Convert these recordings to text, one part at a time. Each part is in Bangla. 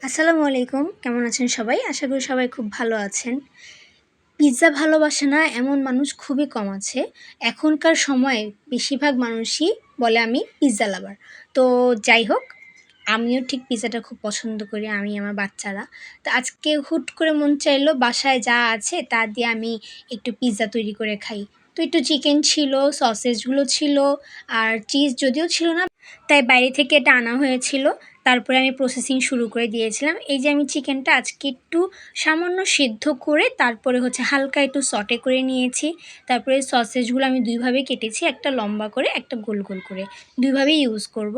আসসালামু আলাইকুম। কেমন আছেন সবাই? আশা করি সবাই খুব ভালো আছেন। পিজ্জা ভালোবাসে না এমন মানুষ খুবই কম আছে। এখনকার সময়ে বেশিরভাগ মানুষই বলে আমি পিজ্জা লাভার। তো যাই হোক, আমিও ঠিক পিজ্জাটা খুব পছন্দ করি, আমি আমার বাচ্চারা। তো আজকে হুট করে মন চাইলো বাসায় যা আছে তা দিয়ে আমি একটু পিজ্জা তৈরি করে খাই। তো একটু চিকেন ছিল, সসেজগুলো ছিল আর চিজ যদিও ছিল না, তাই বাইরে থেকে এটা আনা হয়েছিল। তারপরে আমি প্রসেসিং শুরু করে দিয়েছিলাম। এই যে আমি চিকেনটা আজকে একটু সামান্য সিদ্ধ করে তারপরে হালকা একটু সটে করে নিয়েছি। তারপরে সসেজগুলো আমি দুইভাবে কেটেছি, একটা লম্বা করে একটা গোল গোল করে, দুইভাবেই ইউজ করব।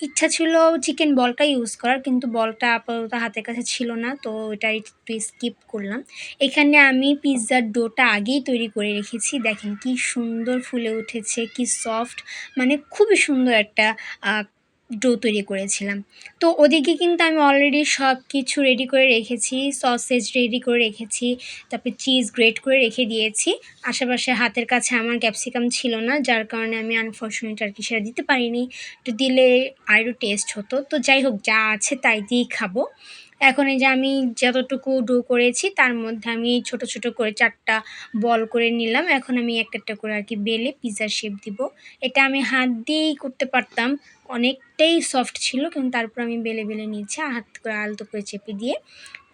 ইচ্ছা ছিল চিকেন বলটা ইউজ করার, কিন্তু বলটা আপাতত হাতের কাছে ছিল না, তো এটা একটু স্কিপ করলাম। এখানে আমি পিৎজার ডোটা আগেই তৈরি করে রেখেছি। দেখেন কি সুন্দর ফুলে উঠেছে, কি সফট, মানে খুবই সুন্দর একটা ডো তৈরি করেছিলাম। তো ওদিকে কিন্তু আমি অলরেডি সব কিছু রেডি করে রেখেছি, সসেজ রেডি করে রেখেছি, তারপরে চিজ গ্রেট করে রেখে দিয়েছি। আশেপাশে হাতের কাছে আমার ক্যাপসিকাম ছিল না, যার কারণে আমি আনফর্চুনেট আর কি সেটা দিতে পারিনি। একটু দিলে আরও টেস্ট হতো। তো যাই হোক, যা আছে তাই দিয়েই খাবো। এখন এই যে আমি যতটুকু ডো করেছি তার মধ্যে আমি ছোট ছোট করে 4টা বল করে নিলাম। এখন আমি একটা একটা করে আর কি বেলে পিৎজার শেপ দিব। এটা আমি হাত দিয়েই করতে পারতাম, অনেকটাই সফট ছিল, কিন্তু তারপর আমি বেলে বেলে নিয়েছি হাত করে আলতো করে চেপে দিয়ে।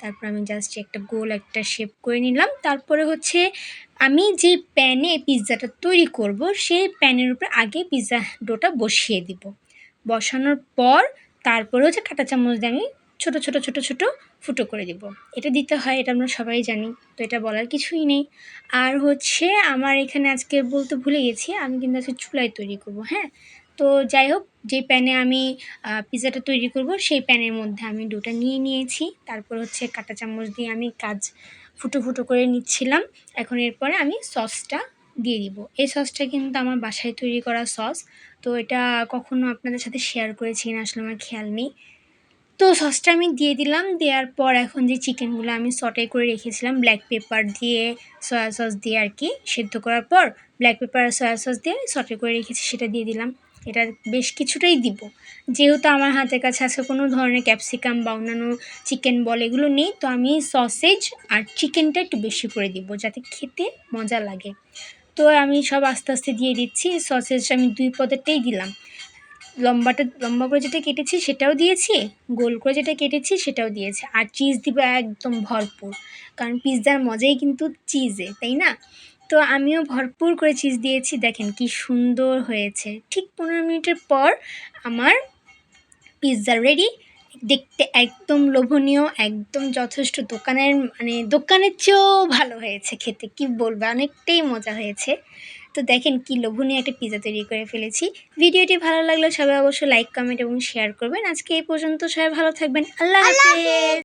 তারপর আমি জাস্ট একটা গোল একটা শেপ করে নিলাম। তারপরে আমি যে প্যানে পিৎজাটা তৈরি করব সেই প্যানের উপরে আগে পিৎজা ডোটা বসিয়ে দিব। বসানোর পর তারপরে কাঁটা চামচ দিয়ে আমি ছোট ছোট ছোট ছোট ফুটো করে দিব। এটা দিতে হয়, এটা আমরা সবাই জানি, তো এটা বলার কিছুই নেই। আর আমার এখানে আজকে বলতে ভুলে গেছি, আমি কিন্তু আজকে চুলায় তৈরি করব। হ্যাঁ, তো যাই হোক, যে প্যানে আমি পিৎজাটা তৈরি করব সেই প্যানের মধ্যে আমি ডোটা নিয়ে নিয়েছি। তারপর কাঁটা চামচ দিয়ে আমি ফুটো ফুটো করে নিচ্ছিলাম। এখন এরপরে আমি সসটা দিয়ে দিব। এই সসটা কিন্তু আমার বাসায় তৈরি করা সস, তো এটা কখনো আপনাদের সাথে শেয়ার করেছি কিনা আসলে আমার খেয়াল নেই। তো সসটা আমি দিয়ে দিলাম। দেওয়ার পর এখন যে চিকেনগুলো আমি সটে করে রেখেছিলাম ব্ল্যাক পেপার দিয়ে, সয়া সস দিয়ে আর কি সেদ্ধ করার পর ব্ল্যাক পেপার আর সয়া সস দিয়ে সটে করে রেখেছি, সেটা দিয়ে দিলাম। এটা বেশ কিছুটাই দিব, যেহেতু আমার হাতের কাছে আজকে কোনো ধরনের ক্যাপসিকাম বা অন্যান্য চিকেন বল এগুলো নেই, তো আমি সসেজ আর চিকেনটা একটু বেশি করে দিব যাতে খেতে মজা লাগে। তো আমি সব আস্তে আস্তে দিয়ে দিচ্ছি। সসেজ আমি 2 পদেরটাই দিলাম। লম্বা করে যেটা কেটেছি সেটাও দিয়েছি, গোল করে যেটা কেটেছি সেটাও দিয়েছি, আর চিজ দিব একদম ভরপুর, কারণ পিৎজার মজাই কিন্তু চিজে, তাই না? তো আমিও ভরপুর করে চিজ দিয়েছি। দেখেন কি সুন্দর হয়েছে। ঠিক 15 মিনিটের পর আমার পিৎজা রেডি। দেখতে একদম লোভনীয়, একদম যথেষ্ট দোকানের চেয়েও ভালো হয়েছে খেতে, কি বলবো, অনেকটাই মজা হয়েছে। তো দেখেন কি লোভনীয় একটা পিৎজা তৈরি করে ফেলেছি। ভিডিওটি ভালো লাগলে সবাই অবশ্যই লাইক, কমেন্ট এবং শেয়ার করবেন। আজকে এই পর্যন্ত, সবাই ভালো থাকবেন। আল্লাহ হাফেজ।